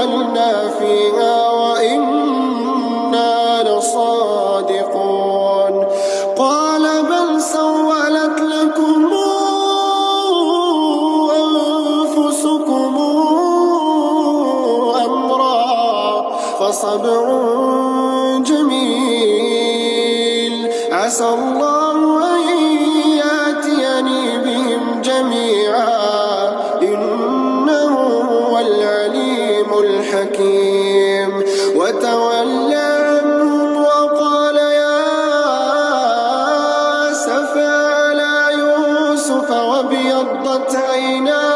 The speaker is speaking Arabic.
أضللنا فيها وإنا لصادقون. قال بل سولت لكم أنفسكم أمرا فصبر جميل عسى الله أن يأتيني بهم جميعا إنه هو العليم الحكيم. وتولى عنهم وقال يا أسفا على يوسف وابيضت عيناه